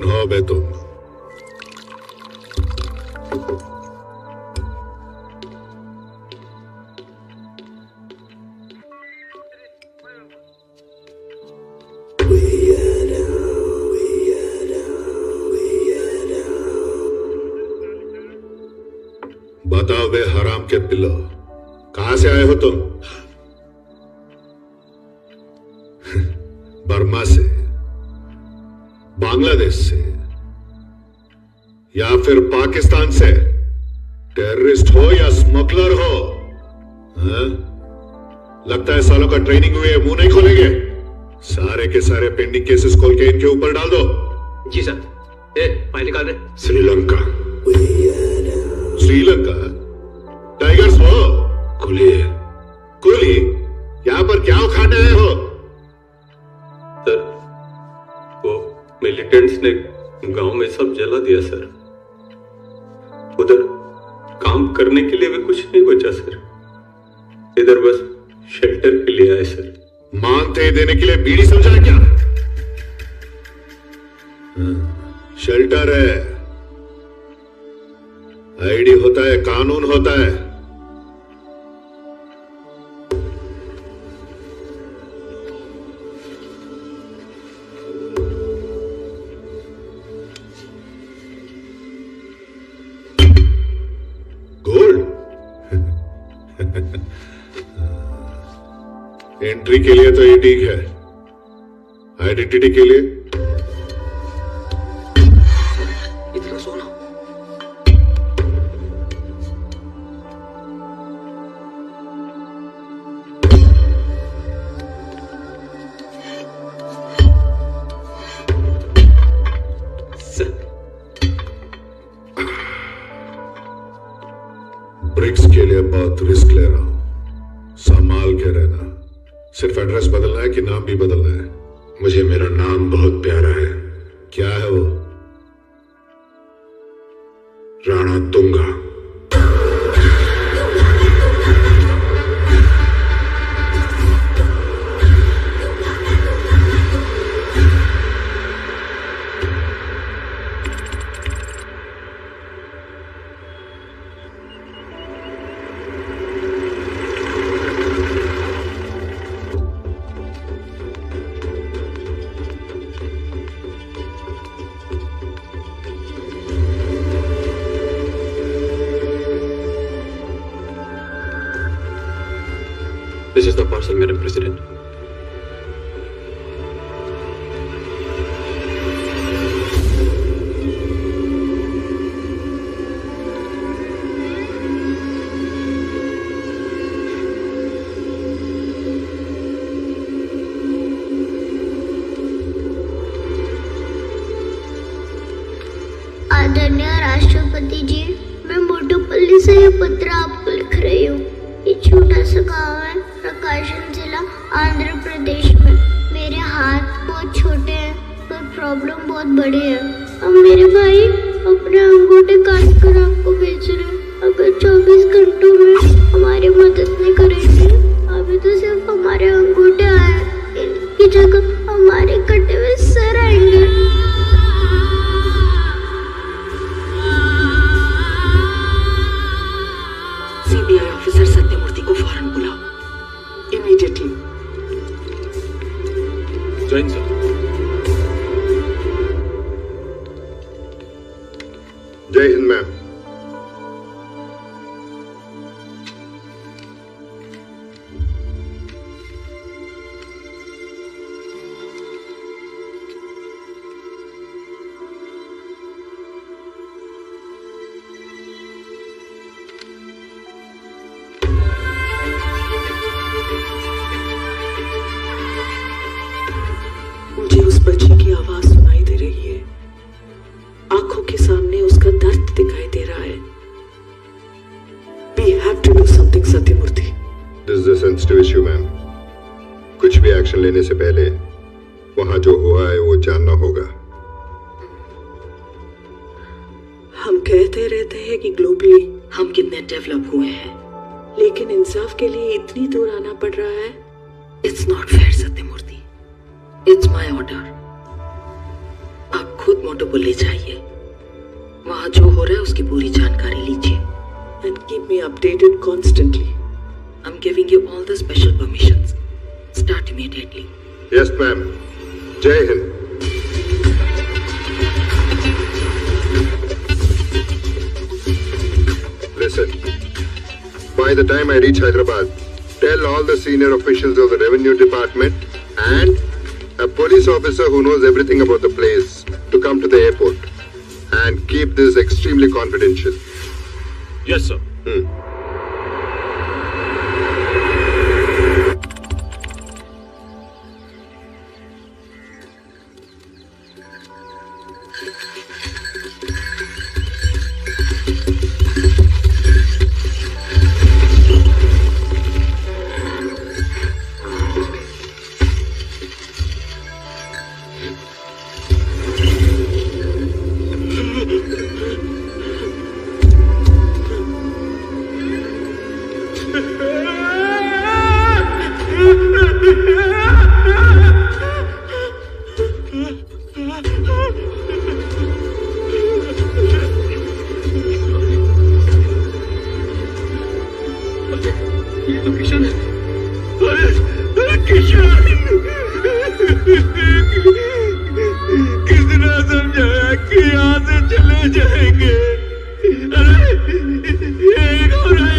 कौन हो बे तुम? बताओ बे हराम के पिल्लो, कहां से आए हो तुम? बर्मा से, बांग्लादेश से, या फिर पाकिस्तान से? टेररिस्ट हो या स्मगलर हो? हाँ? लगता है सालों का ट्रेनिंग हुए मुंह नहीं खोलेंगे। सारे के सारे पेंडिंग केसेस खोल के इनके ऊपर डाल दो। जी सर। फाइल निकाल रहे। श्रीलंका। श्रीलंका? टाइगर्स हो? कुली। कुली? यहां पर क्या उखाड़े आए हो? सर, वो मिलिटेंट्स ने गांव में सब जला दिया सर। उधर काम करने के लिए भी कुछ नहीं बचा सर। इधर बस शेल्टर के लिए आए सर। मानते देने के लिए बीड़ी समझा क्या? शेल्टर है, आईडी होता है, कानून होता है। गोल्ड एंट्री के लिए तो ये ठीक है, आइडेंटिटी के लिए इतना सोना। ब्रिक्स के लिए बहुत रिस्क ले रहा हूं, संभाल के रहना। सिर्फ एड्रेस बदलना है कि नाम भी बदलना है? मुझे मेरा नाम बहुत प्यारा है। क्या है वो? Rana Tunga. This is the parcel, Madam President. आदरणीय राष्ट्रपति जी, मैं मोटूपल्ली से ये पत्र आपको लिख रही हूँ। ये छोटा सा गांव है, प्रकाशम जिला, आंध्र प्रदेश में। मेरे हाथ बहुत छोटे हैं पर प्रॉब्लम बहुत बड़ी है। अब मेरे भाई अपने अंगूठे काट कर आपको भेज रहे हैं। अगर 24 घंटों में हमारी मदद नहीं करेंगे, अभी तो सिर्फ हमारे अंगूठे आए, इनकी जगह हमारे कटे हुए सर आएंगे। सीबीआई ऑफिसर सत्यमूर्ति को फौरन बुलाओ, इमीडिएटली। जय हिंद सर। जय हिंद मैम। मुझे उस बच्चे की आवाज सुनाई दे रही है, आंखों के सामने उसका दर्द दिखाई दे रहा है। We have to do something, Sathyamurthy. This is a sensitive issue, ma'am. कुछ भी एक्शन लेने से पहले वहां जो हुआ है वो जानना होगा। हम कहते रहते हैं कि ग्लोबली हम कितने डेवलप हुए हैं, लेकिन इंसाफ के लिए इतनी दूर आना पड़ रहा है। It's not fair Sathyamurthy, it's my order. आप खुद मोटोपोली जाइए, वहां जो हो रहा है उसकी पूरी जानकारी लीजिए and keep me updated constantly. I'm giving you all the special permissions. Start immediately. Yes, ma'am. Jai Hind. Listen, by the time I reach Hyderabad, tell all the senior officials of the revenue department and a police officer who knows everything about the place to come to the airport and keep this extremely confidential. Yes sir. कितना समझाया कि यहाँ से चले जाएंगे। अरे ये हो रहा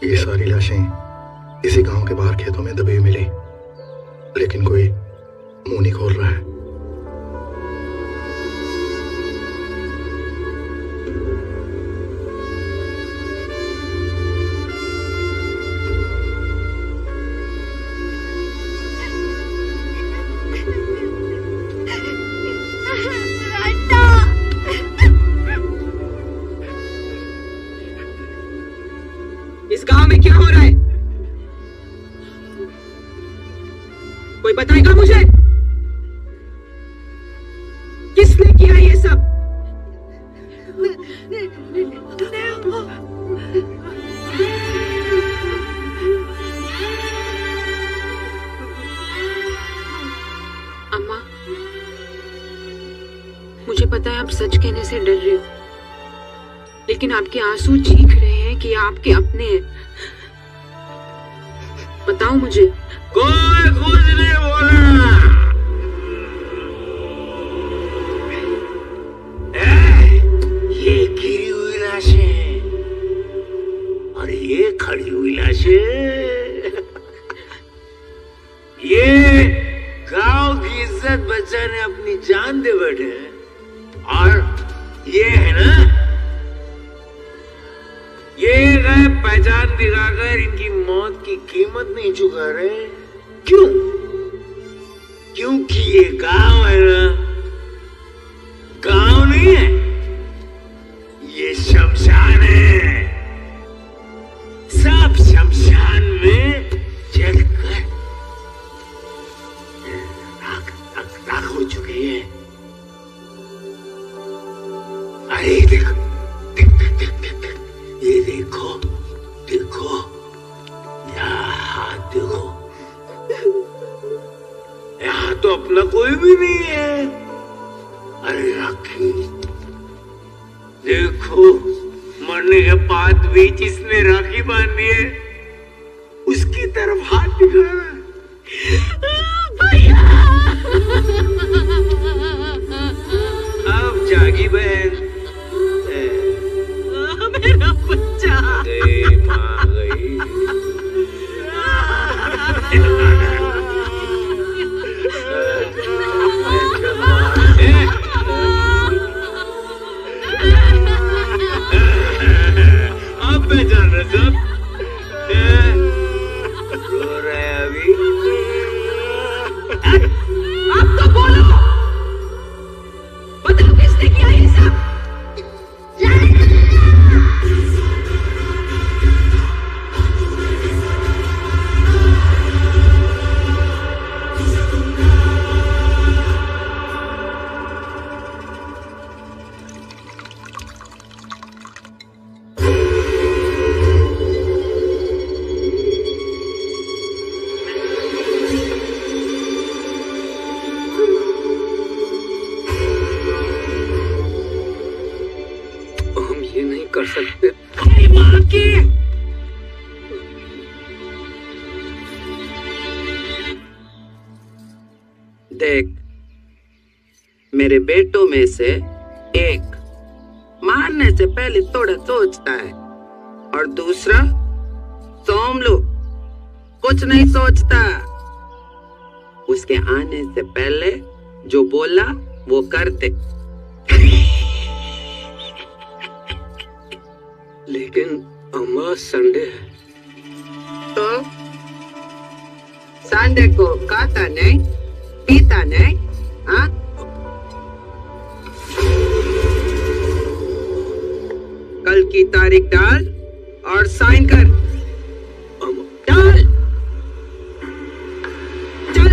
ये सारी लाशें इसी गांव के बाहर खेतों में दबी हुई मिली, लेकिन कोई मुंह नहीं खोल रहा है। इस गांव में क्या हो रहा है? कोई बताएगा मुझे? किसने किया ये सब? अम्मा, मुझे पता है आप सच कहने से डर रहे हो, लेकिन आपके आंसू चीख रहे हैं कि आपके अपने हैं। बताओ मुझे। कोई कुछ नहीं बोला। ये गिरी हुई लाशें और ये खड़ी हुई लाशें, ये गांव की इज्जत बचाने अपनी जान दे बैठे हैं। और ये है ना, ये गए पहचान दिखाकर इनकी मौत की कीमत नहीं चुका रहे। क्यों? क्योंकि ये गांव है ना, गांव नहीं है, ये शमशान है। सब शमशान में जलकर राख हो चुके हैं। अरे देखो, ये देखो, देखो, यहाँ हाथ देखो, बीच इसमें राखी बांधी है, उसकी तरफ हाथ दिखाना। अब जागी बहन। मेरा बच्चा। माँ गई। अब पहचान रहे सब? रो रहे हैं अभी? अब तो बोलो, बताओ किसने किया ये सब? कर सकते। माँ की देख, मेरे बेटों में से एक मारने से पहले थोड़ा सोचता है और दूसरा सोमलू कुछ नहीं सोचता। उसके आने से पहले जो बोला वो करते। लेकिन अम्मा संडे है। तो संडे को खाता नहीं, पीता नहीं, हाँ? कल की तारीख डाल और साइन कर। डाल। चल।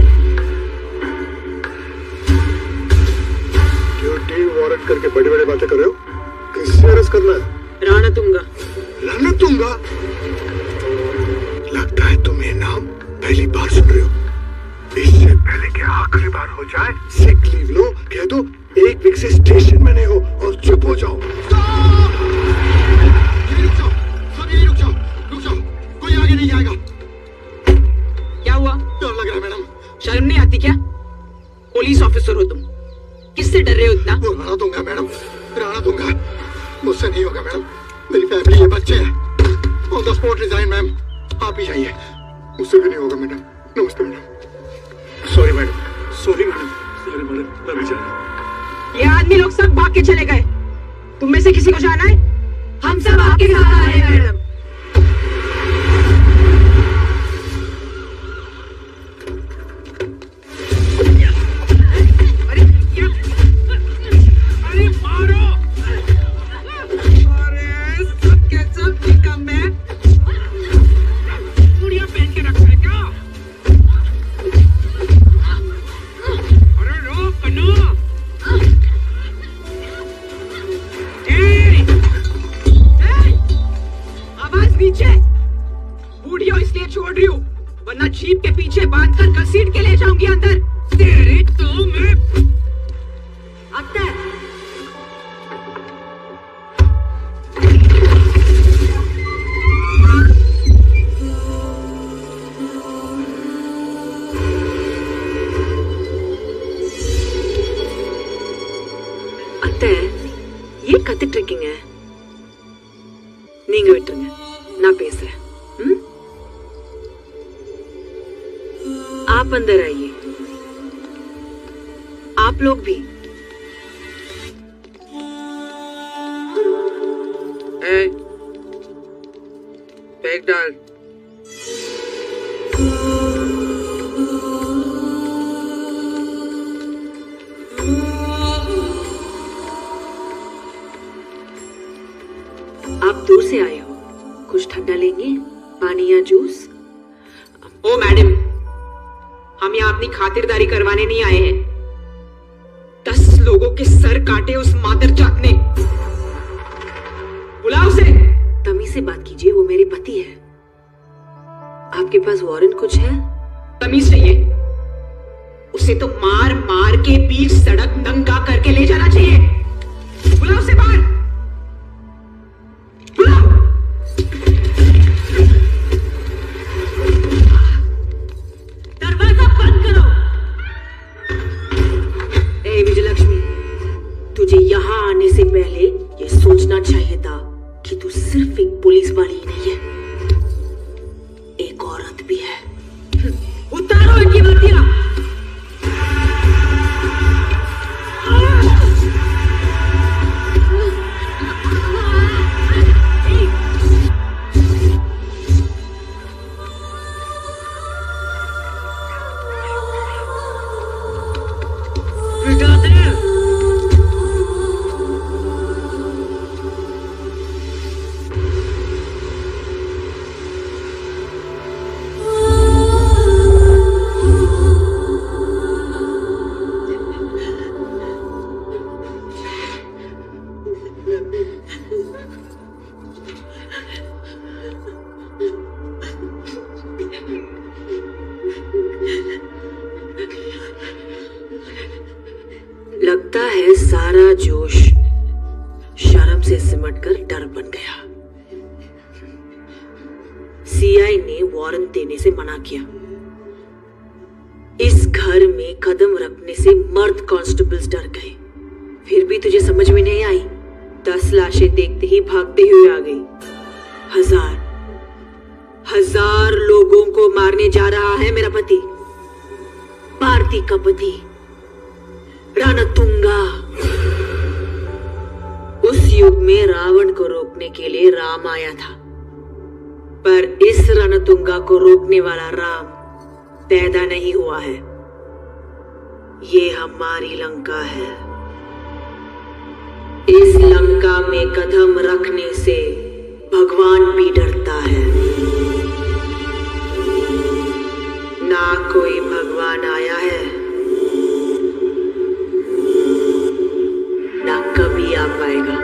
ड्यूटी वारंट करके बड़ी बड़ी बातें कर रहे हो? किससे अरेस्ट करना है? राणा तुंगा। राणा तुंगा? लगता है तुम ये नाम पहली बार सुन रहे हो। इससे पहले कि आखिरी बार हो जाए, सिक लीव लो, कह दो 1 वीक से स्टेशन में नहीं हो और चुप हो जाओ। रुक जाओ, कोई आगे नहीं जाएगा। क्या हुआ? डर लग रहा है मैडम। शर्म नहीं आती क्या? पुलिस ऑफिसर हो तुम, किससे डर रहे हो इतना? वो राणा दूंगा मैडम, राणा दूंगा। मुझसे नहीं होगा मैडम, मेरी फैमिली है, बच्चे हैं। On the spot resign ma'am, आप ही जाइए। मुझसे भी नहीं होगा मैडम। नमस्ते madam. Sorry madam, sorry madam, sorry madam, मैं भी जा रहा हूं। ये आदमी लोग सब भाग के चले गए। तुम में से किसी को जाना है? हम सब आपके साथ आ रहे हैं मैडम। अरे मारो! अरे सबके सब निकम्मे। चूड़ियां पहन के रखा है क्या? अरे रोक कन्नो। आवाज नीचे। बूढ़ियो इसलिए छोड़ रही हूँ, वरना जीप के पीछे बांधकर घसीट के ले जाऊंगी अंदर। तेरे तो मैं आता है। அத்தை, ஏன் கத்திட்டு இருக்கீங்க? நீங்க விட்டுருங்க, நான் பேசுறேன்। आप अंदर आइए, आप लोग भी। बैग डाल। आप दूर से आए हो, कुछ ठंडा लेंगे? पानी या जूस? ओ मैडम, हम यहाँ अपनी खातिरदारी करवाने नहीं आए हैं। 10 लोगों के सर काटे उस मादरजात ने। बुलाओ उसे। तमीज से बात कीजिए, वो मेरे पति है। आपके पास वारंट कुछ है? तमीज चाहिए? उसे तो मार मार के बीच सड़क नंगा करके ले जाना चाहिए। बुलाओ उसे बाहर। बुलाओ। सारा जोश शर्म से सिमटकर डर बन गया। सीआई ने वारंट देने से मना किया। इस घर में कदम रखने से मर्द कांस्टेबल्स डर गए। फिर भी तुझे समझ में नहीं आई? 10 लाशें देखते ही भागते हुए आ गई। हजार लोगों को मारने जा रहा है मेरा पति, भारती का पति रणतुंगा। उस युग में रावण को रोकने के लिए राम आया था, पर इस रणतुंगा को रोकने वाला राम पैदा नहीं हुआ है। ये हमारी लंका है। इस लंका में कदम रखने से भगवान भी डरता है। ना कोई भगवान आया है, ना कभी आ पाएगा।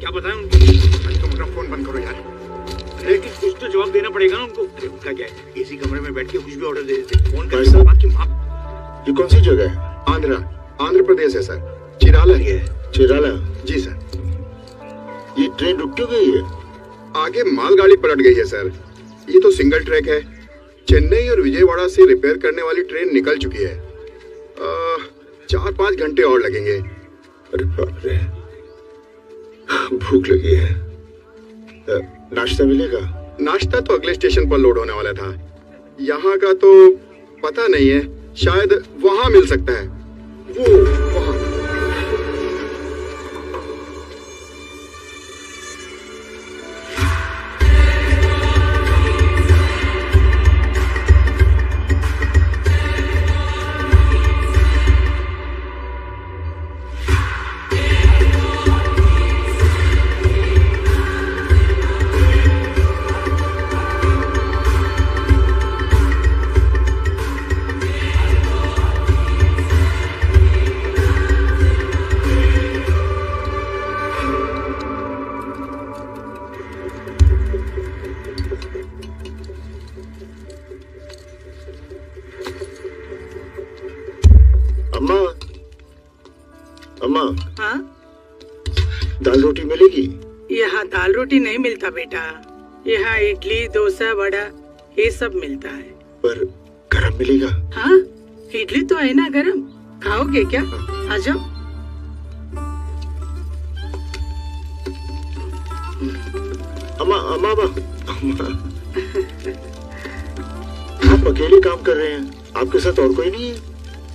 क्या बताएं उनको? तुम अपना फोन बंद करो यार। लेकिन कुछ तो जवाब देना पड़ेगा ना उनको। अरे उनका क्या है, इसी कमरे में बैठ के कुछ भी ऑर्डर दे देते। फोन करके बात की माप। ये कौन सी जगह है? आंध्र प्रदेश है सर। चिराला है। चिराला? जी सर। ये ट्रेन रुक क्यों गई है? आगे मालगाड़ी पलट गई है सर। ये तो सिंगल ट्रैक है। चेन्नई और विजयवाड़ा से रिपेयर करने वाली ट्रेन निकल चुकी है। 4-5 घंटे और लगेंगे। अरे बाप रे, भूख लगी है। नाश्ता मिलेगा? नाश्ता तो अगले स्टेशन पर लोड होने वाला था। यहाँ का तो पता नहीं है, शायद वहाँ मिल सकता है। वो वहाँ। अम्मा, हाँ? दाल रोटी मिलेगी? यहाँ दाल रोटी नहीं मिलता बेटा। यहाँ इडली, डोसा, वड़ा ये सब मिलता है। पर गरम मिलेगा? हाँ, इडली तो है ना गरम। खाओगे क्या? आ जाओ। अम्मा, अम्मा, अम्मा। आप अकेले काम कर रहे हैं, आपके साथ और कोई नहीं है?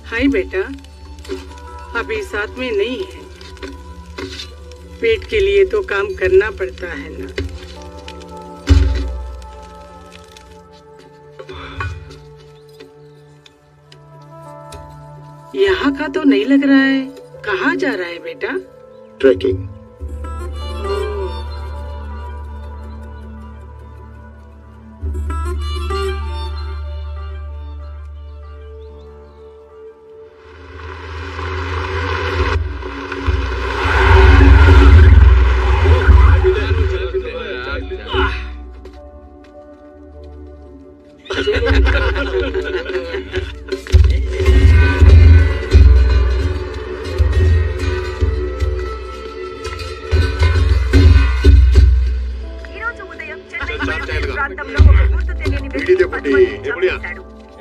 हाय बेटा, अभी साथ में नहीं है। पेट के लिए तो काम करना पड़ता है ना। यहाँ का तो नहीं लग रहा है। कहाँ जा रहा है बेटा? ट्रैकिंग।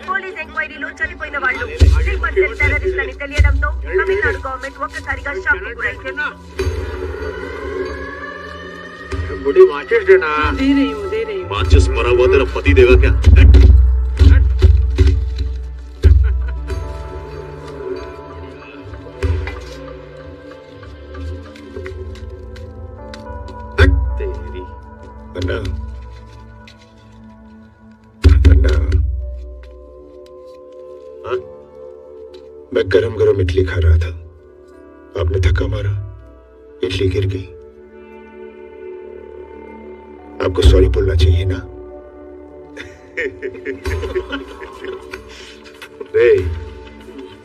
పోలీస్ ఎంక్వైరీలో చనిపోయిన వాళ్ళు స్లీపర్ సెల్ టెర్రరిస్టులని తెలియడంతో తమిళనాడు గవర్నమెంట్ ఒక్కసారిగా షాక్ కు గురైంది। बड़ी माचिस देना। दे रही हूँ। माचिस मरा हुआ तेरा पति देगा क्या? अन्ना, अन्ना, हाँ? मैं गरम गरम इडली खा रहा था, आपने धक्का मारा, इडली गिर गई। आपको सॉरी बोलना चाहिए ना? रे,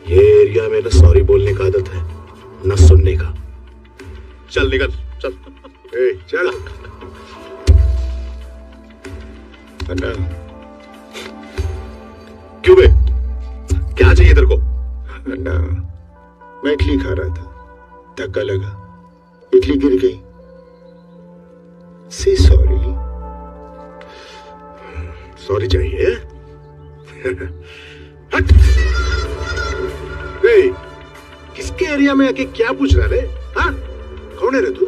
ये एरिया में ना सॉरी बोलने का आदत है, ना सुनने का। चल निकल, चल। ए, चल। अन्ना, क्यों बे? क्या चाहिए तेरे को? अन्ना, मैं इडली खा रहा था, धक्का लगा, इडली गिर गई। से सॉरी। सॉरी चाहिए? हट! ए, किसके एरिया में आके क्या पूछ रहा रे? हाँ? कौन है रे तू?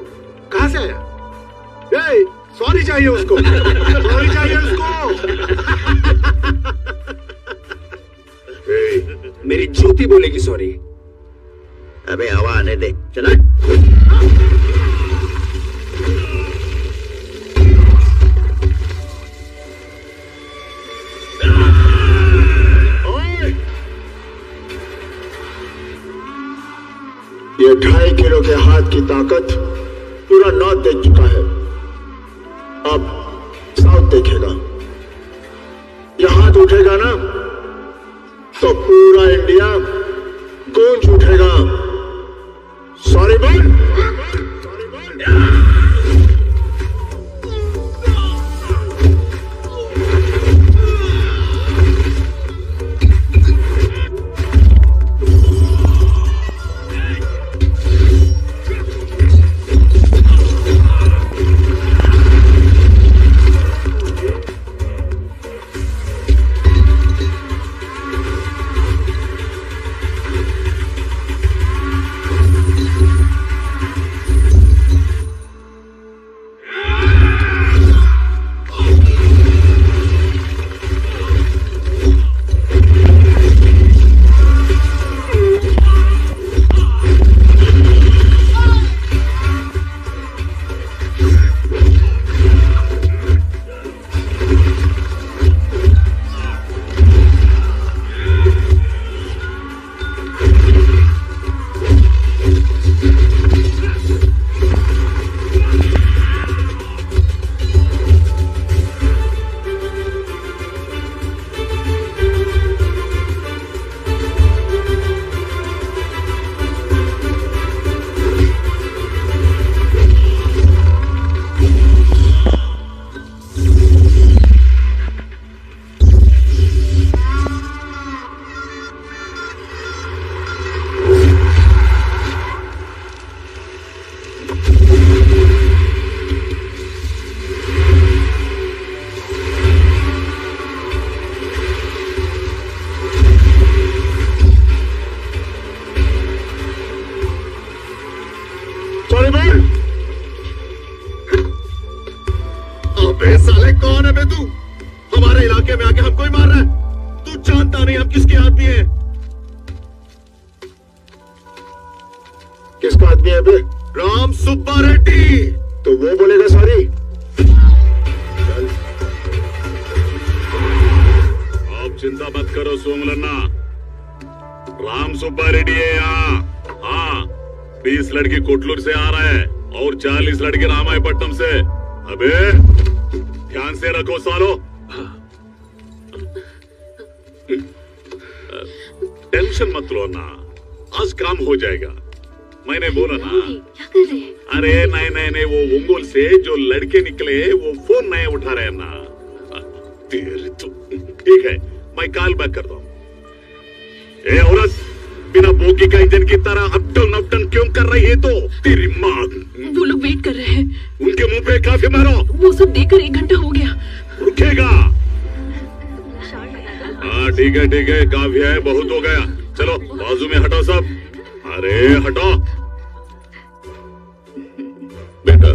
कहां से आया? ए, सॉरी चाहिए उसको। सॉरी चाहिए उसको। ए, मेरी ज्योति बोलेगी सॉरी। अबे हवा आने दे, चला। ये 2.5 किलो के हाथ की ताकत पूरा नॉर्थ देख चुका है, अब साउथ देखेगा। ये हाथ उठेगा ना तो पूरा इंडिया गूंज उठेगा। सॉरी बोल। अबे साले कौन है बे तू? हमारे इलाके में आके हमको ही मार रहा है। तू जानता नहीं हम किसके आदमी हैं। किसका आदमी है बे? राम सुब्बा रेड्डी। तो वो बोलेगा सॉरी। आप चिंता मत करो सोमलन्ना, राम सुब्बा रेड्डी है यहाँ। हाँ, 20 लड़के कोटलूर से आ रहा है और 40 लड़के रामायपट्टनम से। अबे ध्यान से रखो सालो। टेंशन मत लो ना, आज काम हो जाएगा। मैंने बोला ना। क्या कर रहे हैं? अरे नहीं, वो ओंगोल से जो लड़के निकले वो फोन नहीं उठा रहे ना। तेरे तो ठीक है, मैं कॉल बैक करता हूँ। ए औरत, बिना बोगी का इंजन की तरह अप डाउन क्यों कर रही है? तो तेरी माँ। वो लोग वेट कर रहे हैं। उनके मुंह पे काफी मारो। वो सब देखकर 1 घंटा हो गया। रुकेगा? हाँ ठीक है, काफी है, बहुत हो गया। चलो बाजू में हटो सब। अरे हटो बेटा,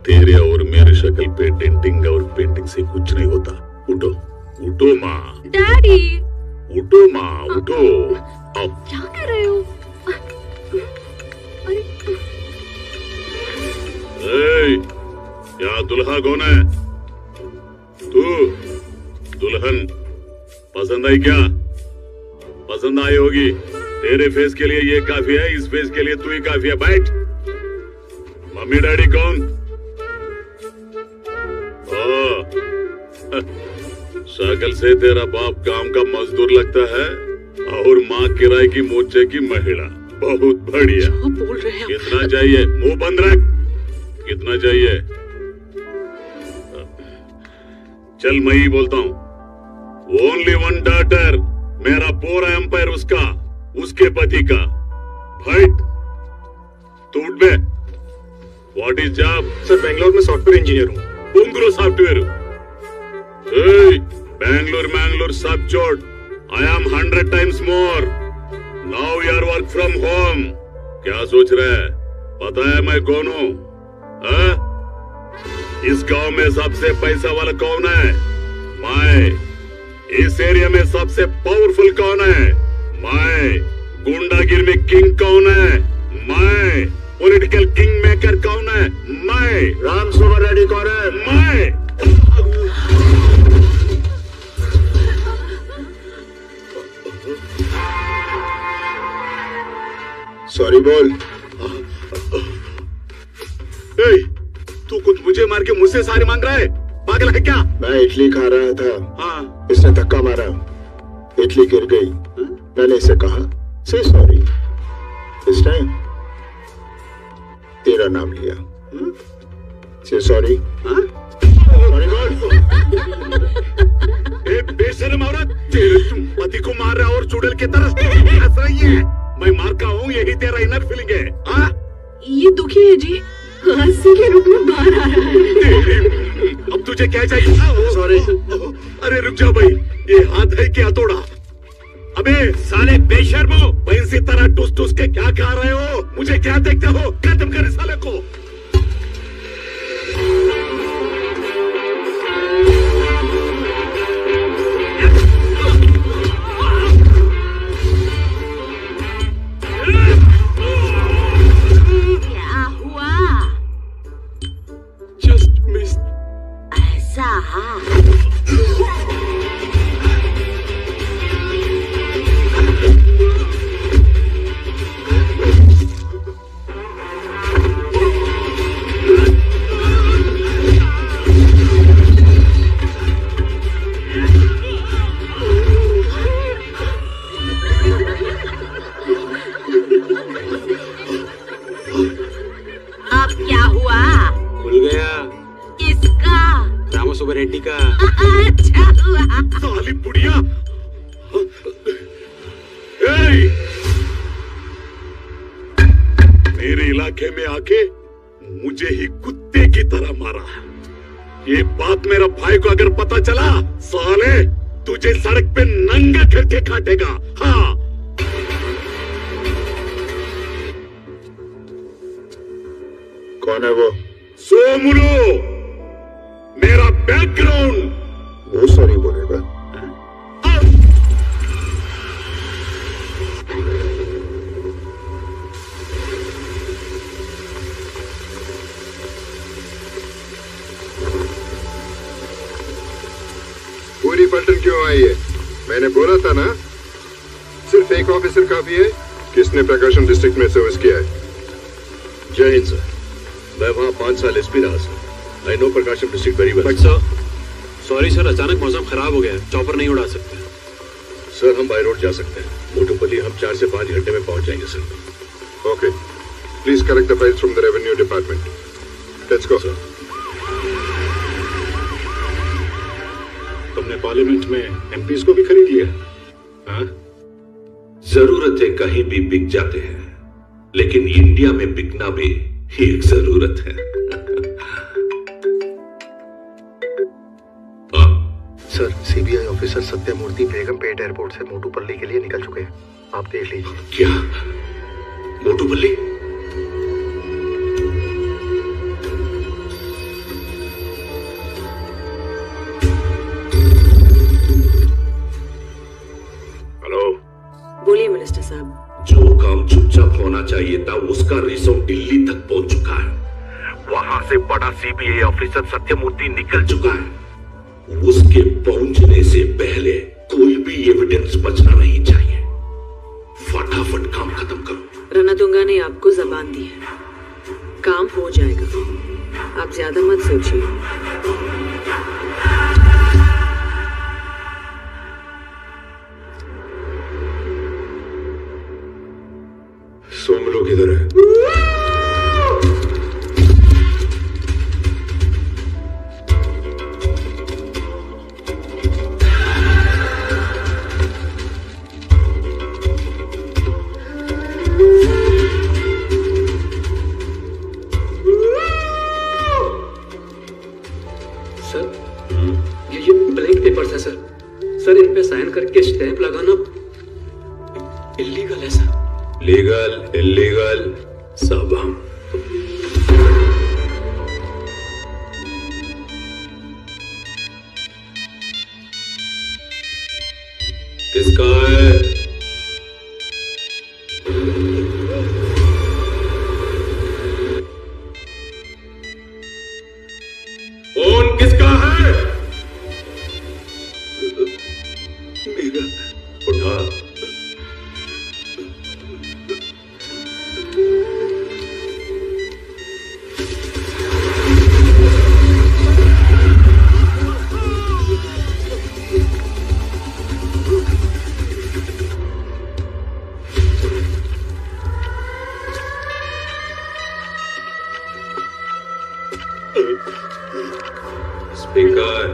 तेरे और मेरे शक्ल पे डेंटिंग और पेंटिंग से कुछ नहीं होता। उठो उठो माँ। डैडी, उठो माँ, उठो। अब क्या कर रहे हो? ए, क्या दुल्हा कौन है? तू दुल्हन पसंद आई क्या? पसंद आई होगी। तेरे फेस के लिए ये काफी है, इस फेस के लिए तू ही काफी है। बैठ। मम्मी डैडी कौन? शक्ल से तेरा बाप काम का मजदूर लगता है और माँ किराए की मोर्चे की महिला। बहुत बढ़िया। बोल रहे हैं? कितना चाहिए? मुंह बंद रख। कितना चाहिए? चल मैं ही बोलता हूँ। ओनली वन डॉटर, मेरा पूरा एम्पायर उसका, उसके पति का। फाइट। तू उठ बे। What is job? Sir Bangalore में सॉफ्टवेयर इंजीनियर हूँ। बुंगरो सॉफ्टवेयर। बैंगलोर सब छोड़। I am 100 times more. Now you are work from home. क्या सोच रहे है? पता है मैं कौन हूँ? इस गांव में सबसे पैसा वाला कौन है? मैं। इस एरिया में सबसे पावरफुल कौन है? मैं। गुंडागिरी में किंग कौन है? मैं। पॉलिटिकल किंग मेकर कौन है? मैं। राम सुवर रेड्डी कौन है? मैं। सॉरी बोल। तू कुछ मुझे मार के मुझसे सारी मांग रहा है? पागल है क्या? मैं इडली खा रहा था। हाँ। इसने धक्का मारा, इडली गिर गई। मैंने इसे कहा से सॉरी। इस टाइम तेरा नाम लिया। से सॉरी। सॉरी बोल। बेशर्म औरत, तेरे पति को मार रहा और चुड़ैल की तरह हंस रही है। मैं मार का हूँ, यही तेरा इनर फीलिंग है। हाँ? ये दुखी है जी, हंसी के रूप में बाहर आ रहा है। अब तुझे क्या चाहिए? सॉरी। अरे रुक जा भाई, ये हाथ है क्या तोड़ा? अबे साले बेशर्मो, भैंसी तरह टूस टूस के क्या खा रहे हो? मुझे क्या देखते हो? खत्म करे साले को। साली बुढ़िया। मेरे इलाके में आके मुझे ही कुत्ते की तरह मारा। ये बात मेरा भाई को अगर पता चला, साले तुझे सड़क पे नंगा करके काटेगा। हाँ। कौन है वो? सोमुलो, मेरा बैकग्राउंड। वो सॉरी बोलेगा। पूरी पलटन क्यों आई है? मैंने बोला था ना, सिर्फ एक ऑफिसर काफी है। किसने प्रकाशम डिस्ट्रिक्ट में सर्विस किया है? जय हिंद सर। मैं वहाँ 5 साल एसपी रहा sir. I know Prakasam district very well. But sir, sorry sir, अचानक मौसम खराब हो गया है, चॉपर नहीं उड़ा सकते। सर हम बाय रोड जा सकते हैं। मोटोपल्ली हम 4 से 5 घंटे में पहुंच जाएंगे sir. Okay, please collect the files from the revenue department. Let's go. Sir, तुमने पार्लियामेंट में एमपीज को भी खरीद लिया? हाँ? जरूरतें कहीं भी बिक जाते हैं, लेकिन इंडिया में बिकना भी एक जरूरत है। Sir, CBI officer Sathyamurthy Begumpet airport से मोटूपल्ली के लिए निकल चुके हैं। आप देख लीजिए। क्या? मोटूपल्ली? हेलो। बोलिए मिनिस्टर साहब। जो काम चुपचाप होना चाहिए था, उसका रिसोर्ट दिल्ली तक पहुंच चुका है। वहां से सबसे बड़ा सीबीआई ऑफिसर सत्यमूर्ति निकल चुका है। उसके पहुंचने से पहले कोई भी एविडेंस बचना नहीं चाहिए। फटाफट काम खत्म करो। रणतुंगा ने आपको जबान दी है, काम हो जाएगा, आप ज्यादा मत सोचिए। सोमलो किधर है? सर इन पे साइन करके स्टैंप लगाना इलीगल है सर। लीगल इलीगल सब हम। किसका है? फोन किसका है? मेरा। उठा। स्पीकर।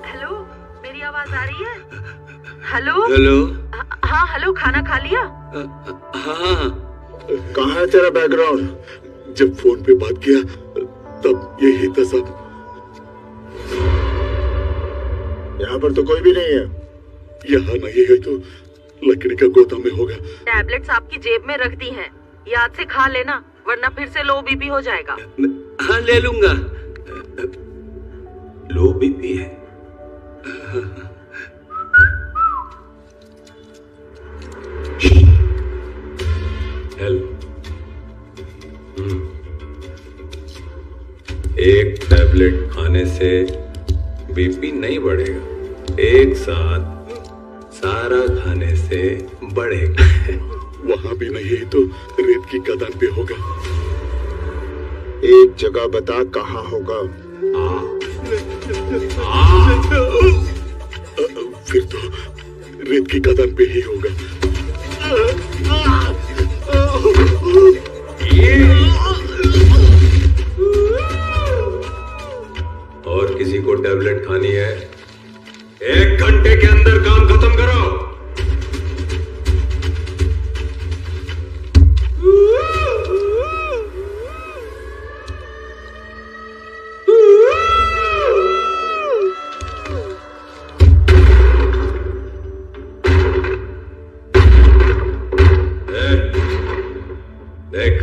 हेलो, मेरी आवाज आ रही है? Hello hello. हाँ हेलो, खाना खा लिया? हाँ। कहाँ है तेरा बैकग्राउंड? जब फोन पे बात किया तब यही था सब। यहाँ पर तो कोई भी नहीं है। यहाँ नहीं है तो लकड़ी का गोदाम में होगा। टैबलेट्स आपकी जेब में रख दी हैं, याद से खा लेना वरना फिर से लो बीपी हो जाएगा। हाँ ले लूंगा। लो बीपी है? एक टैबलेट खाने से बीपी नहीं बढ़ेगा, एक साथ सारा खाने से बढ़ेगा। वहां भी नहीं तो रेत की खदान पे होगा। एक जगह बता कहाँ होगा? फिर तो रेत की खदान पे ही होगा। और किसी को टैबलेट खानी है? 1 घंटे के अंदर काम खत्म करो। देख,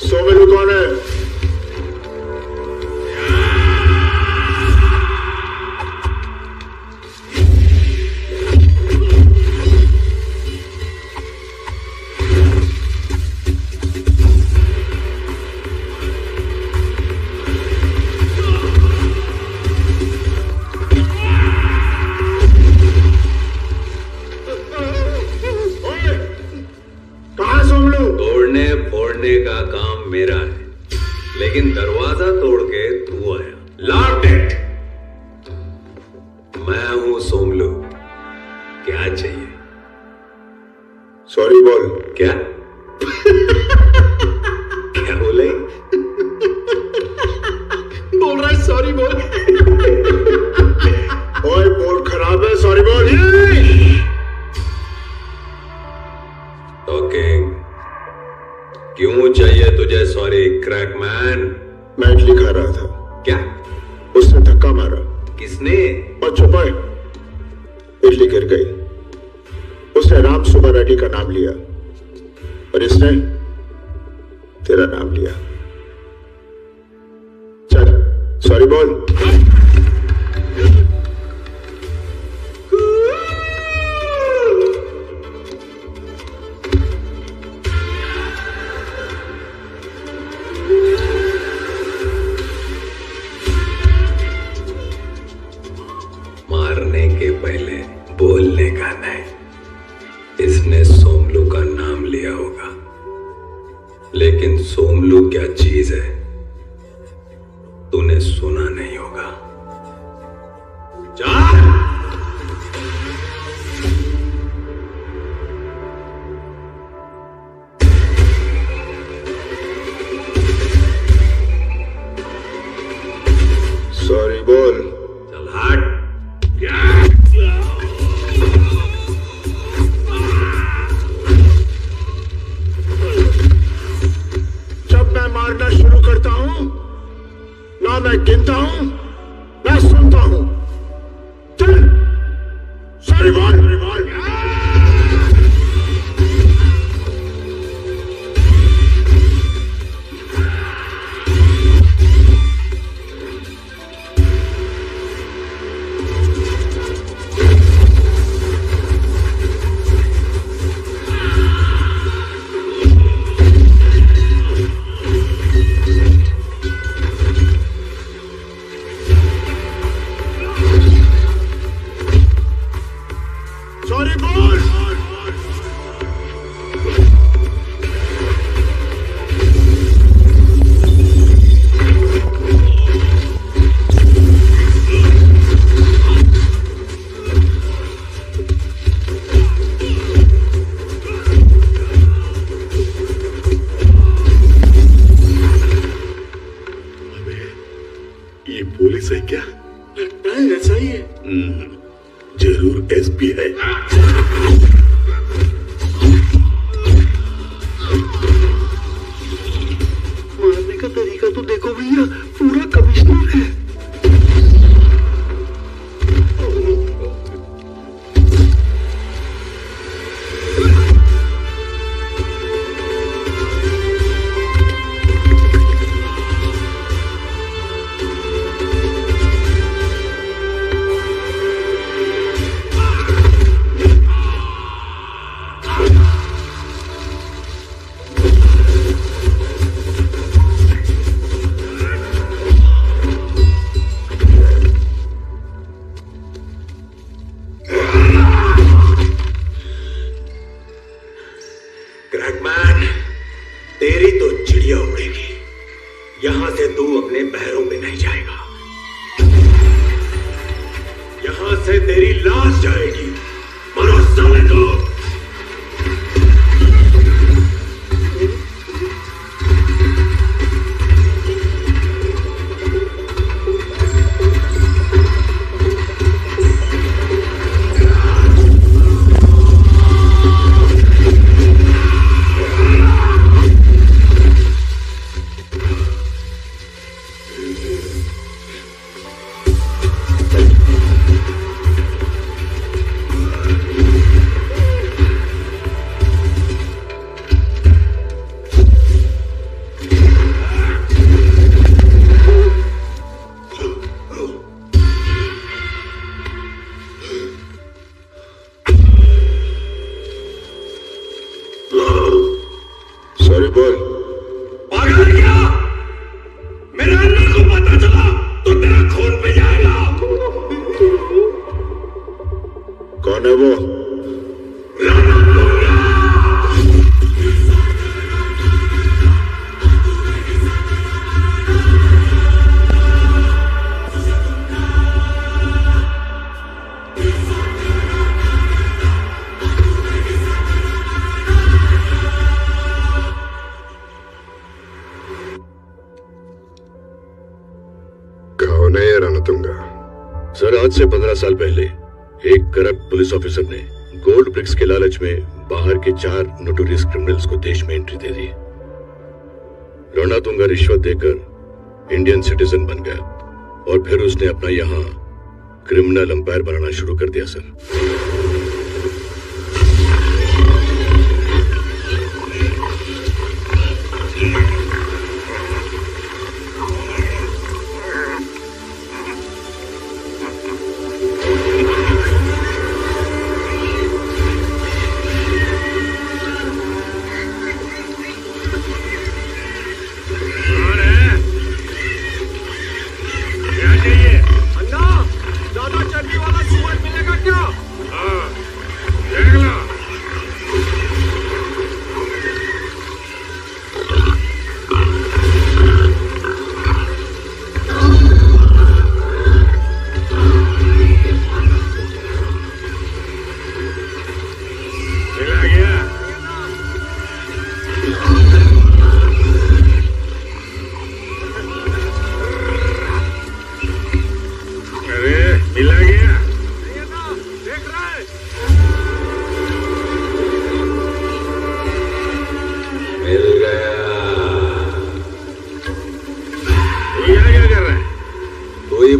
सोमेलू कौन है? कहाँ सोमलू? तोड़ने फोड़ने का काम मेरा है, लेकिन दरवाजा तोड़ के तू आया। Lock it. मैं हूं सोमलू, क्या चाहिए? सॉरी बोल। क्या? क्या बोले? बोल रहा है सॉरी बोल। ओए मूड खराब है, सॉरी बोल। टॉकिंग। क्यों चाहिए तुझे सॉरी क्रैकमैन? मैं इडली खा रहा था। क्या? उसने धक्का मारा। किसने? और छुपाए, इडली गिर गई। उसने राम सुब्बा रेड्डी का नाम लिया और इसने तेरा नाम लिया। चल सॉरी बोल। मारने के पहले बोलने का नहीं। इसने सोमलू का नाम लिया होगा, लेकिन सोमलू क्या चीज है तूने सुना नहीं होगा। जा। सॉरी बोल। चल हट। जब मैं मारना शुरू करता हूं, ना मैं गिनता हूं ना सुनता हूं। चल सॉरी बोल। सॉरी बोल। ये पुलिस है क्या? लगता है ऐसा ही है। जरूर एसपी है। मारने का तरीका तो देखो भैया, पूरा कमिश्नर है। क्रैकमैन, तेरी तो चिड़िया उड़ेगी। यहां से तू अपने पैरों पे नहीं जाएगा। यहां से तेरी लाश जाएगी। मरो साले को। सॉरी बोल। पागल है क्या? मेरे अन्ना को पता चला तो तेरा खून पे जाएगा। कौन है वो? कौन है ये रणतुंगा? सर, आज से 15 साल पहले एक करप्ट पुलिस ऑफिसर ने गोल्ड ब्रिक्स के लालच में बाहर के 4 नोटोरियस क्रिमिनल्स को देश में एंट्री दे दी। रणतुंगा रिश्वत देकर इंडियन सिटीजन बन गया और फिर उसने अपना यहां क्रिमिनल अंपायर बनाना शुरू कर दिया सर।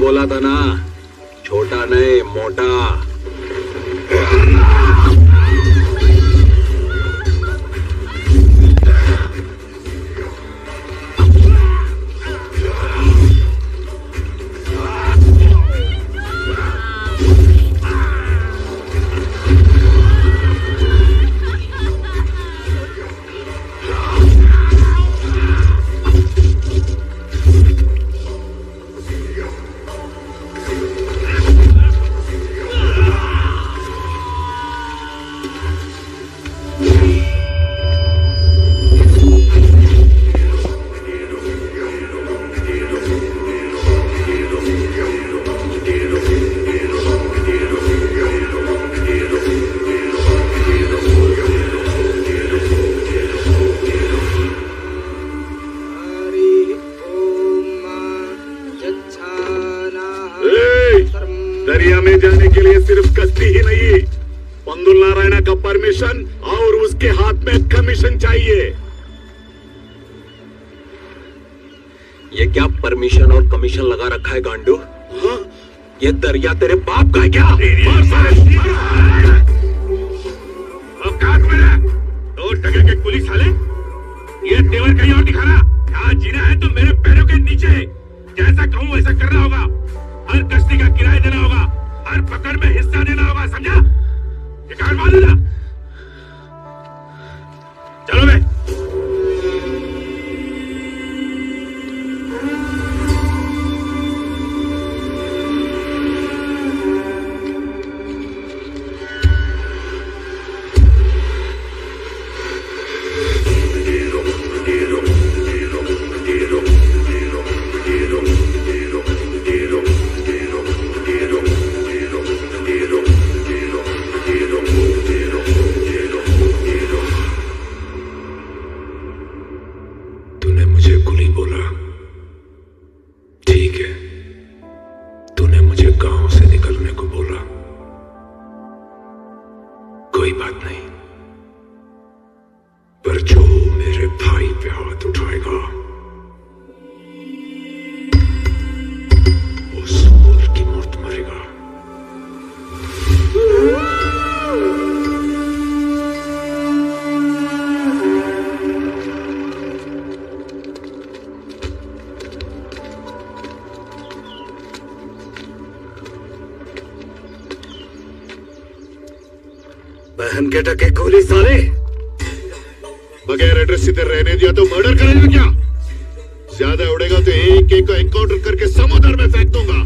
बोला था ना, छोटा नहीं मोटा। दरिया में जाने के लिए सिर्फ कश्ती ही नहीं, पंदुल नारायणा का परमिशन और उसके हाथ में कमीशन चाहिए। ये क्या परमिशन और कमीशन लगा रखा है गांडू? हाँ? ये दरिया तेरे बाप का है क्या? औकात में रह, दो टके के कुली साले, ये तेवर कहीं और दिखाना। यहाँ जीना है तो मेरे पैरों के नीचे, जैसा कहूँ वैसा करना होगा। हर कश्ती का किराया देना होगा, हर पकड़ में हिस्सा देना होगा, समझा? ये कार मान लेना। चलो बे। बहन के टके गोली साले, बगैर एड्रेस सीधे रहने दिया तो मर्डर करेगा क्या? ज्यादा उड़ेगा तो एक एक को एनकाउंटर करके समुद्र में फेंक दूंगा।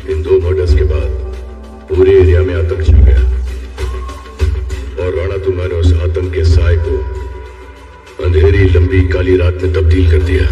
इन दो मर्डर्स के बाद पूरे एरिया में आतंक छा गया और राणा तुंगा ने उस आतंक के साए को अंधेरी लंबी काली रात में तब्दील कर दिया।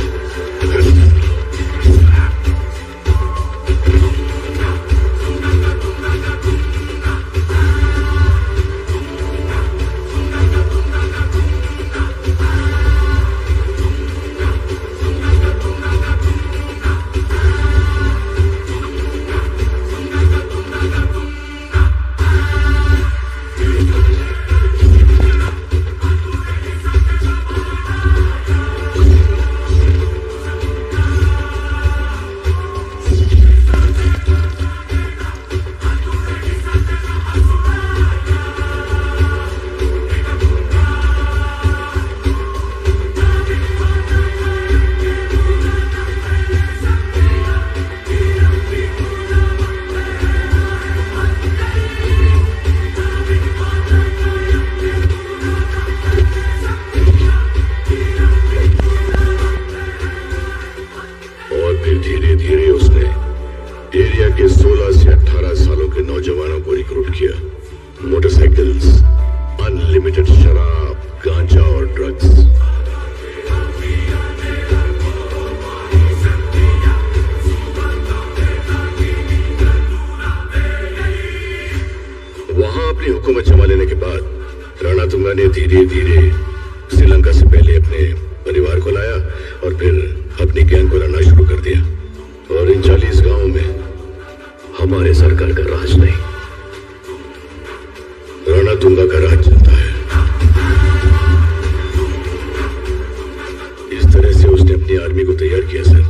कैपिटल्स, अनलिमिटेड शराब, गांजा और ड्रग्स। वहां अपनी हुकूमत जमा लेने के बाद राणा तुंगा ने धीरे धीरे श्रीलंका से पहले अपने परिवार को लाया और फिर अपनी गैंग को लाना शुरू कर दिया। और इन 40 गांवों में हमारे सरकार का राज नहीं, राणा तुंगा का राज चलता है। इस तरह से उसने अपनी आर्मी को तैयार किया सर,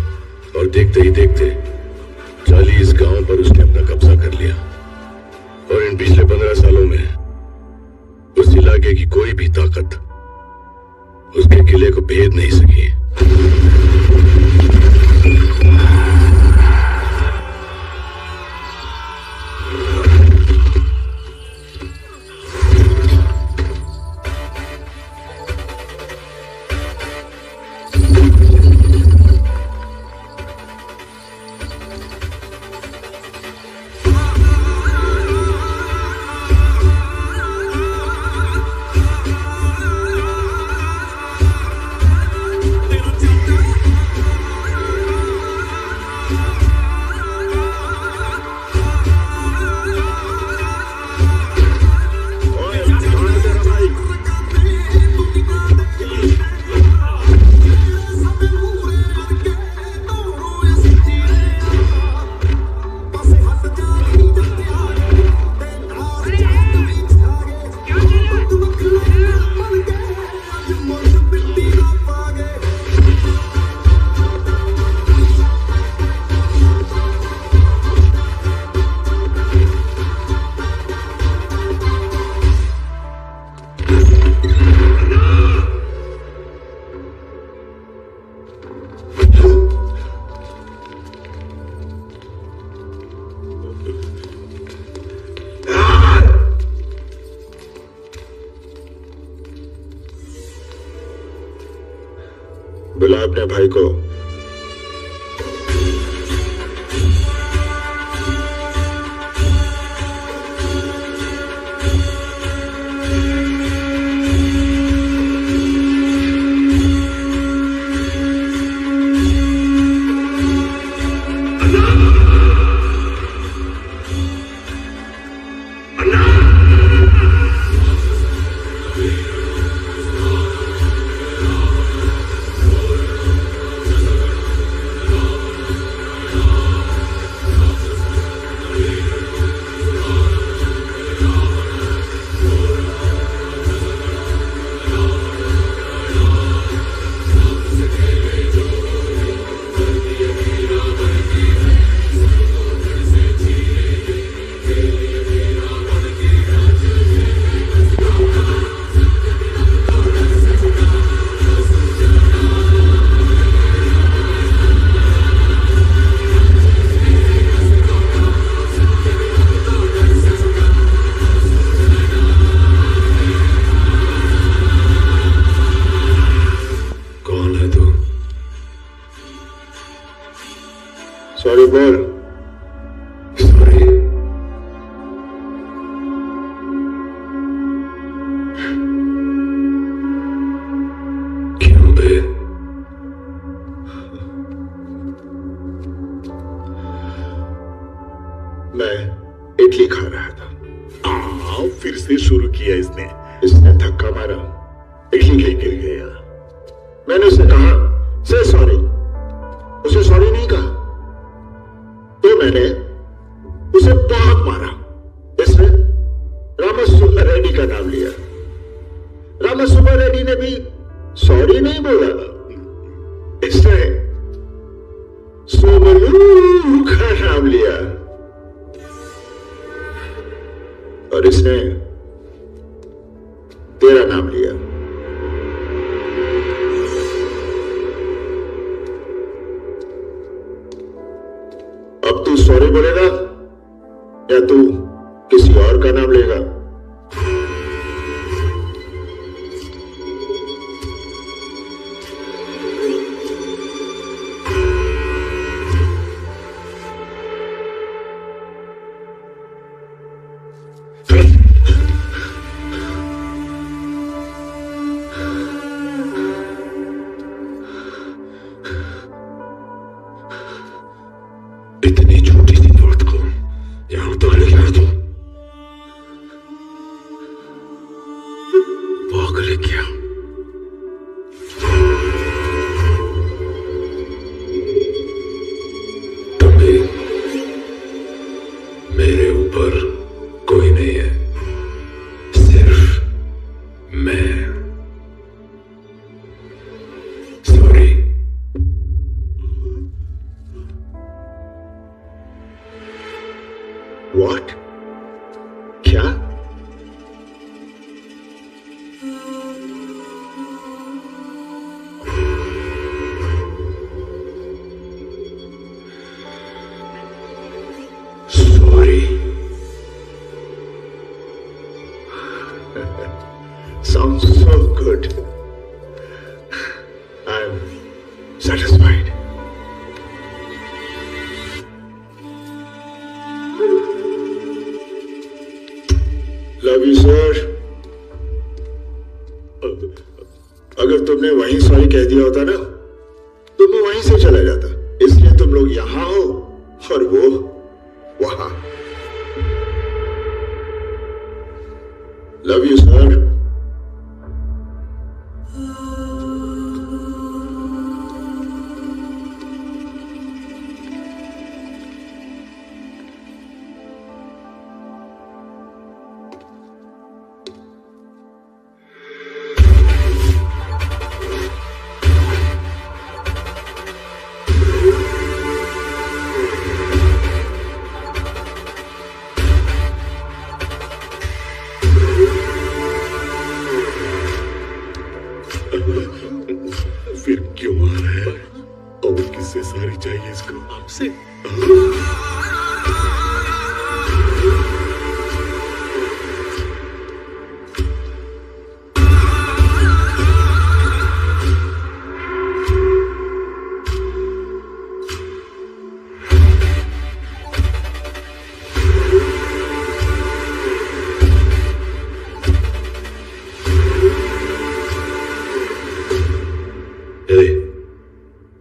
और देखते ही देखते 40 गांवों पर उसने अपना कब्जा कर लिया। और इन पिछले 15 सालों में उस इलाके की कोई भी ताकत उसके किले को भेद नहीं सकी। बुला अपने भाई को। सॉरी बोल। सॉरी। क्यों बे? मैं इडली खा रहा था। फिर से शुरू किया इसने धक्का मारा, इडली कहीं गिर गया। मैंने उसे कहा से सॉरी, उसे सॉरी नहीं कहा तो मैंने उसे बहुत मारा। इसने रामसुब्बा रेड्डी का नाम लिया। रामसुब्बा रेड्डी ने भी सॉरी नहीं बोला। इसने सोमलू का नाम लिया और इसने तेरा नाम लिया। अब तू सॉरी बोलेगा या तू किसी और का नाम लेगा? तुमने वहीं सॉरी कह दिया होता ना, तो मैं वहीं से चला जाता। इसलिए तुम लोग यहां हो और वो वहां। Love you sir. फिर क्यों आ रहा है? और किससे सारी चाहिए इसको? आपसे।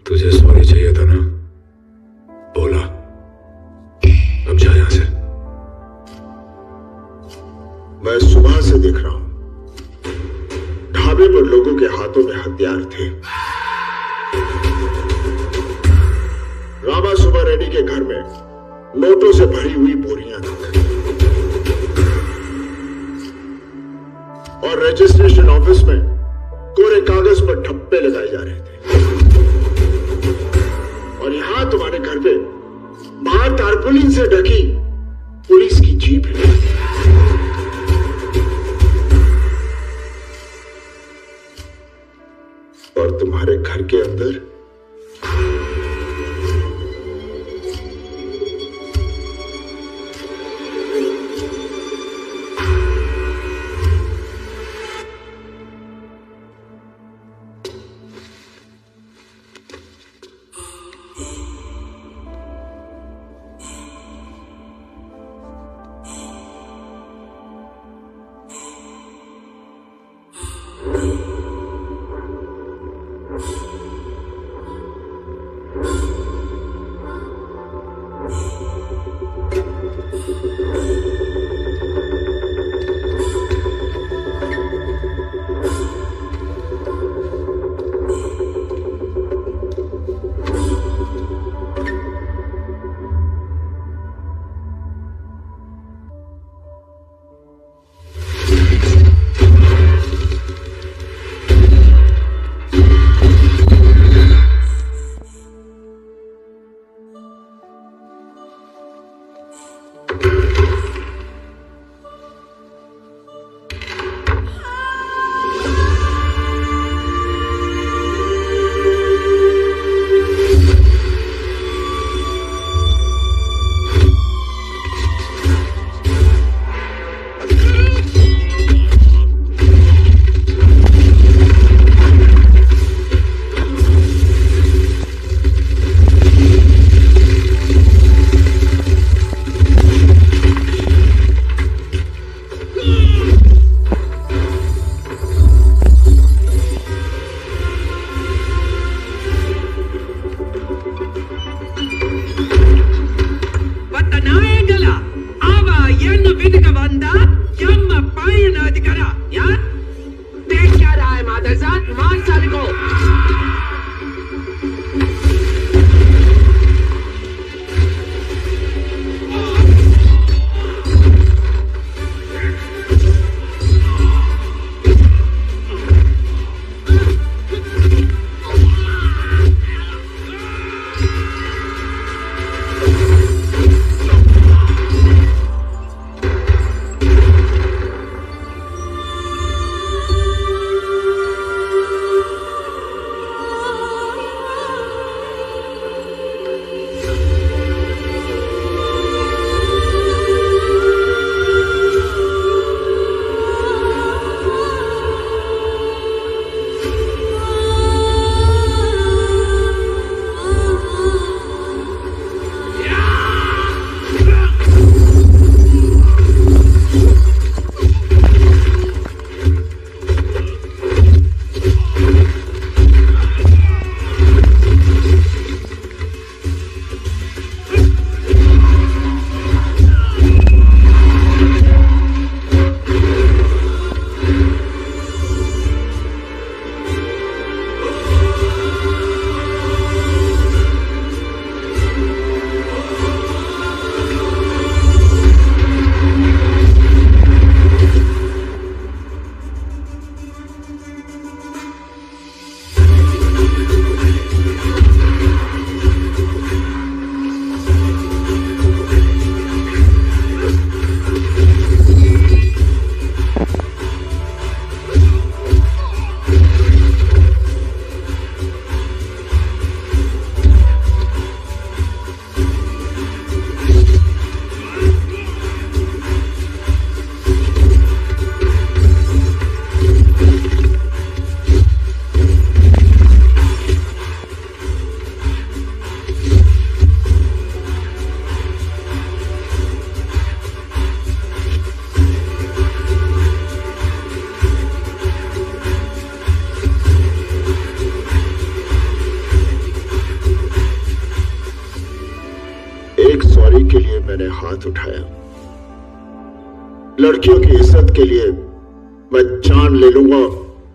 तुझे सॉरी चाहिए था ना? बोला। अब जा यहां से। मैं सुबह से देख रहा हूं ढाबे पर लोगों के हाथों में हथियार थे। रामा सुबह रेड्डी के घर में नोटों से भरी हुई बोरियां थी और रजिस्ट्रेशन ऑफिस में कोरे कागज पर ठप्पे लगाए जा रहे थे। और यहां तुम्हारे घर पे बाहर तारपुलिन से ढकी पुलिस की जीप है। और तुम्हारे घर के अंदर ईमानदारी के लिए मैंने हाथ उठाया। लड़कियों की इज्जत के लिए मैं जान ले लूंगा।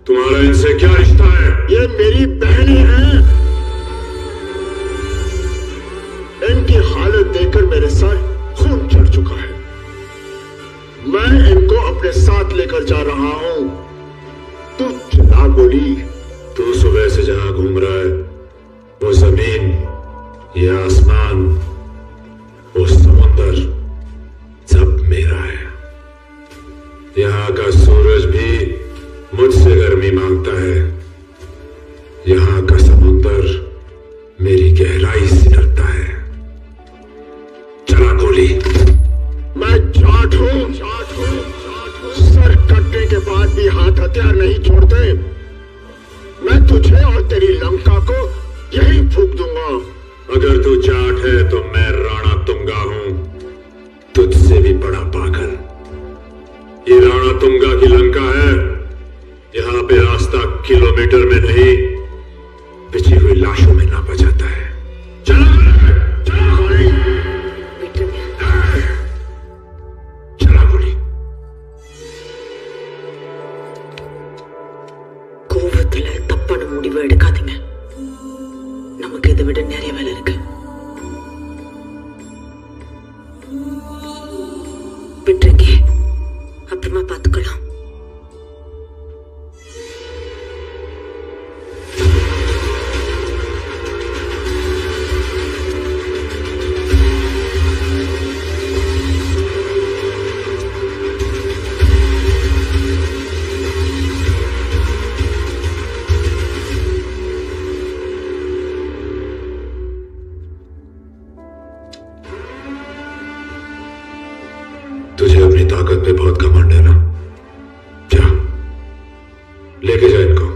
तुम्हारा इनसे क्या रिश्ता है? ये मेरी बहनें हैं। इनकी हालत देखकर मेरे सर खून चढ़ चुका है। मैं इनको अपने साथ लेकर जा रहा हूं। तू चला गोली। तू सुबह से जहां घूम रहा है, वो जमीन, ये आसमान, वो समुंदर सब मेरा है। यहाँ का सूरज भी मुझसे गर्मी मांगता है। यहाँ का समुंदर मेरी गहराई से डरता है। चला गोली। मैं जाट हूं। सर कटने के बाद भी हाथ हथियार नहीं छोड़ते। मैं तुझे और तेरी लंका को यही फूंक दूंगा। अगर तू जाट है तो मैं राणा तुंगा हूं, तुझसे भी बड़ा पागल। ये राणा तुंगा की लंका है। यहाँ पे रास्ता किलोमीटर में नहीं, पिछी हुई लाशों में नापा जाता है। चला गोली। चला गोली। கோவத்துல தப்பான முடிவை எடுக்காதீங்க. நமக்கு இதை விட நிறைய வேலை இருக்கு. விட்டுருங்க, அப்புறமா பார்த்துக்கலாம். तुझे अपनी ताकत पे बहुत घमंड है ना? क्या लेके जा इनको।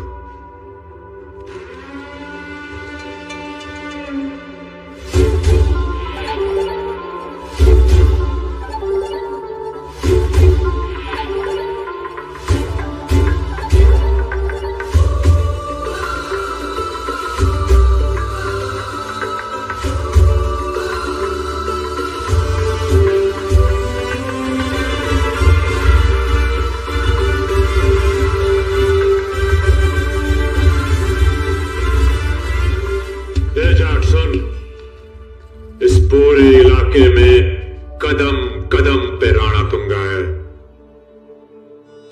पूरे इलाके में कदम कदम पे राणा तुंगा है।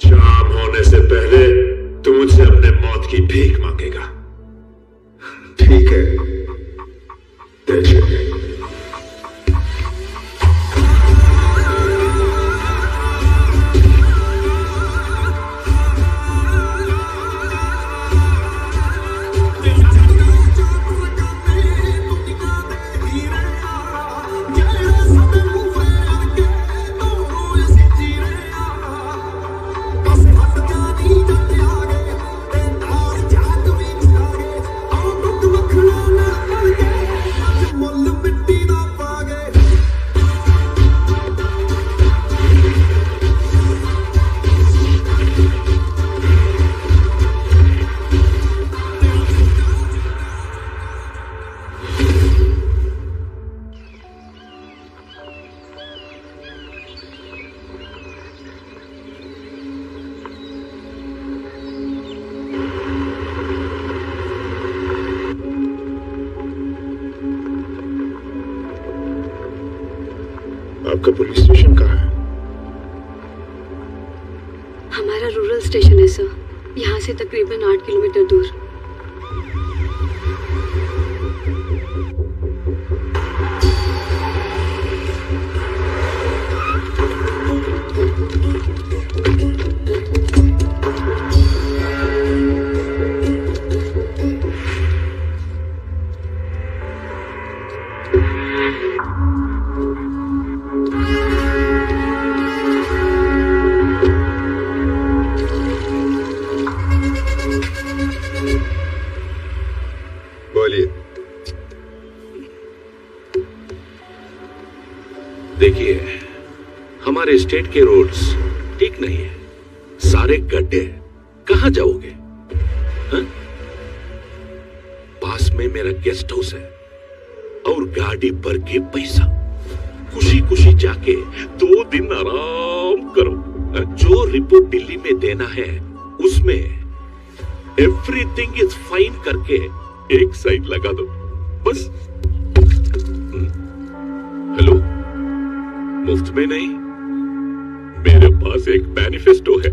शाम होने से पहले तू मुझसे अपने मौत की भीख मांगेगा। ठीक है, देखिए। आपका पुलिस स्टेशन कहाँ है? हमारा रूरल स्टेशन है सर, यहाँ से तकरीबन 8 किलोमीटर दूर। देखिए, हमारे स्टेट के रोड्स ठीक नहीं है, सारे गड्ढे। कहां जाओगे? हा? पास में मेरा गेस्ट हाउस है और गाड़ी भर के पैसा। खुशी खुशी जाके 2 दिन आराम करो। जो रिपोर्ट दिल्ली में देना है उसमें एवरीथिंग इज फाइन करके एक साइड लगा दो बस। हेलो, मुफ्त में नहीं, मेरे पास एक मैनिफेस्टो है।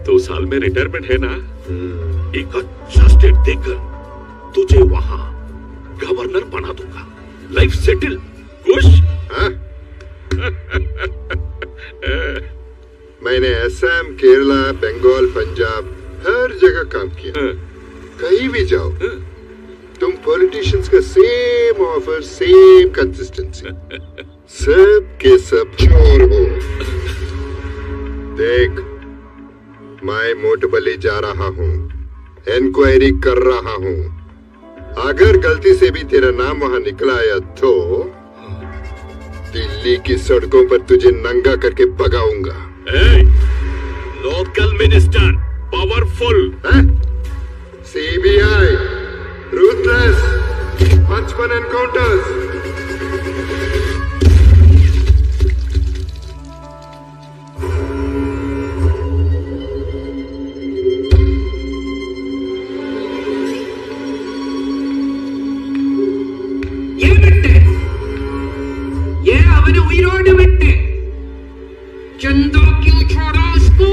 2 साल में रिटायरमेंट है ना, एक अच्छा स्टेट देकर तुझे वहां गवर्नर बना दूंगा। Life settle. खुश? मैंने असम, केरला, बंगाल, पंजाब हर जगह काम किया। कहीं भी जाओ तुम पॉलिटिशियंस का सेम ऑफर, सेम कंसिस्टेंसी, सब के सब चोर हो। देख, मैं मोटबली जा रहा हूँ, इंक्वायरी कर रहा हूँ। अगर गलती से भी तेरा नाम वहां निकला आया तो दिल्ली की सड़कों पर तुझे नंगा करके भगाऊंगा। Local minister, powerful, CBI, ruthless, 55 encounters. Chandu क्यों छोड़ा उसको?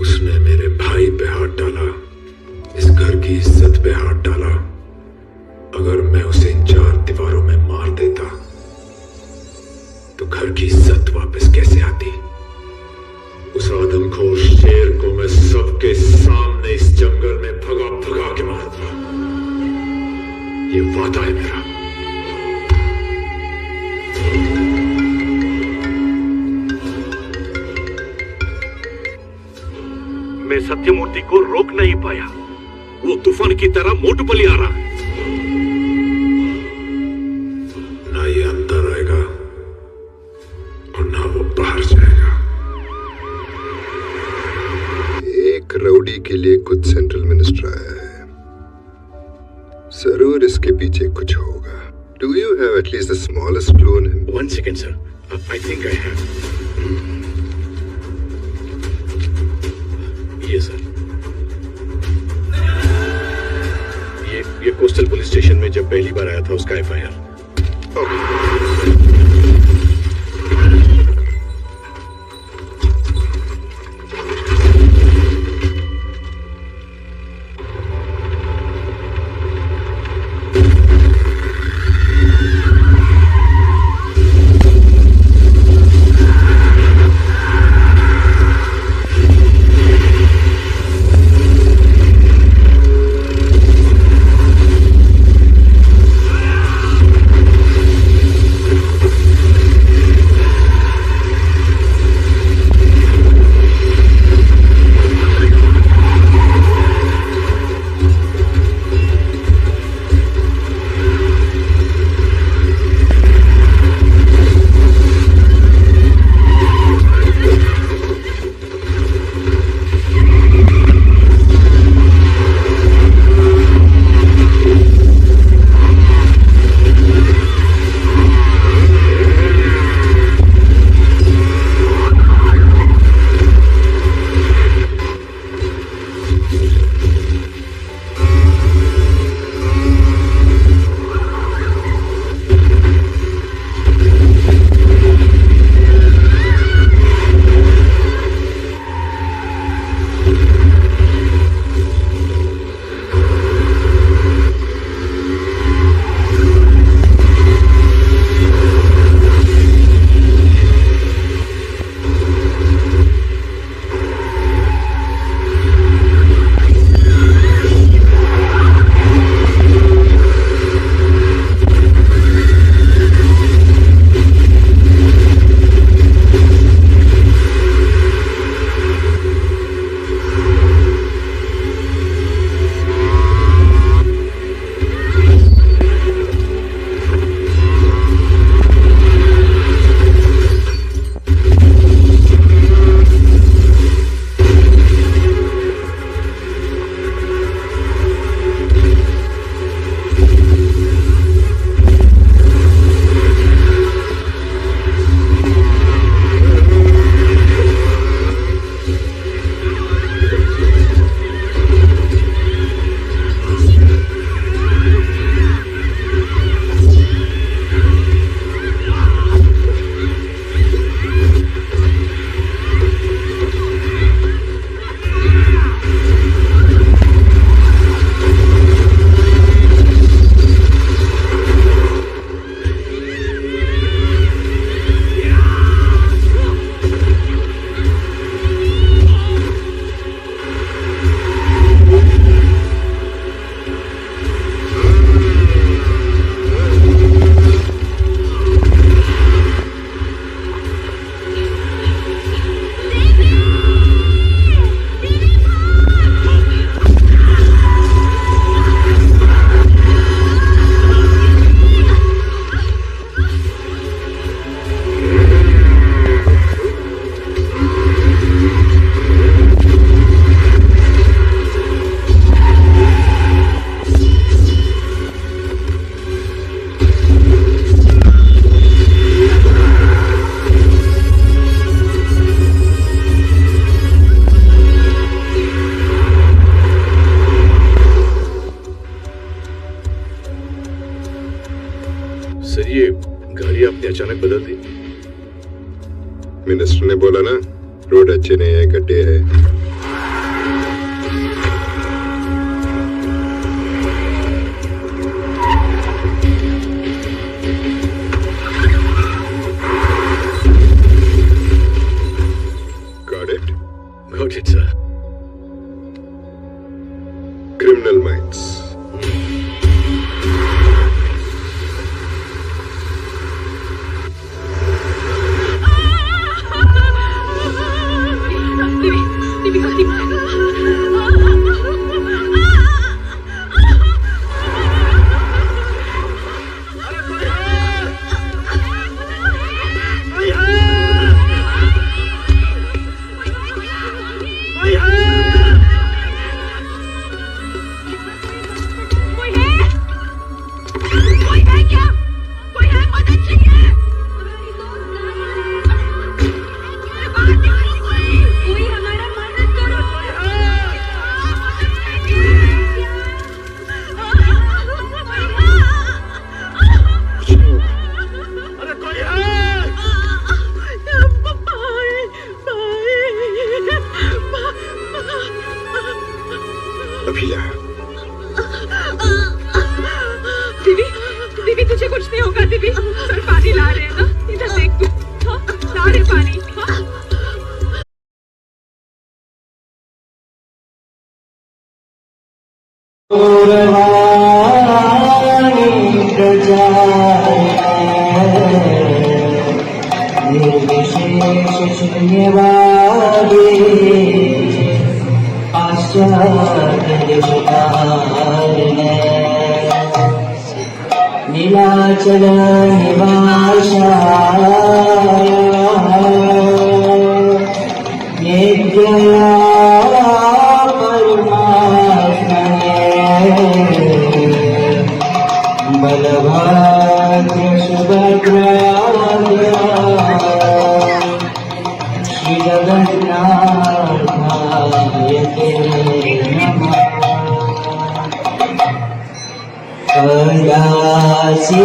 उसने मेरे भाई पे हाथ डाला, इस घर की इज्जत पे हाथ डाला। अगर मैं उसे इन 4 दीवारों में मार देता तो घर की इज्जत वापस कैसे आती? उस आदमखोर शेर को मैं सबके सामने इस जंगल में भगा भगा के मारूंगा। ये वादा है मेरा। मैं सत्यमूर्ति को रोक नहीं पाया, वो तूफान की तरह मोटुपली आ रहा है। ना ये अंदर आएगा और ना वो बाहर जाएगा। एक रउडी के लिए कुछ सेंट्रल मिनिस्टर आया है, जरूर इसके पीछे कुछ होगा। Do you have at least the smallest clue on him? 1 second, sir. I think I have. ये सर, ये कोस्टल पुलिस स्टेशन में जब पहली बार आया था उसका FIR। बच्चे नहीं है, गड्ढे है। Got it? Got it, sir. Criminal minds. दीदी तुझे कुछ नहीं होगा दीदी। सर पानी ला रहे हैं ना, इधर देख तू। हाँ, ला रहे पानी। हाँ। नीलाचल निवासाय नित्या परमात्मने बलभद्र सुभद्राय श्री जगन्नाथाय ते नमः। She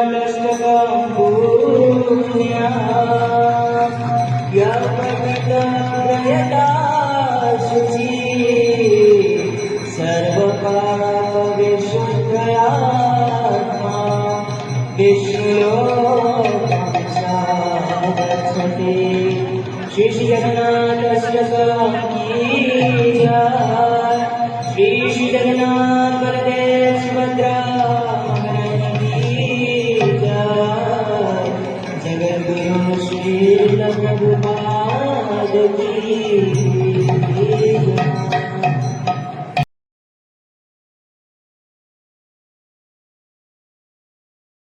जगन्नाथाष्टकं पुण्या यपठितप्रयता शुचि सर्वपापविशुद्धयात्मा विष्णुलोकं गच्छति। श्री जगन्नाथाष्टकं की जय। श्री जगन्नाथ बलदेव सुभद्रा जगद्गुरु श्री प्रभुपाद की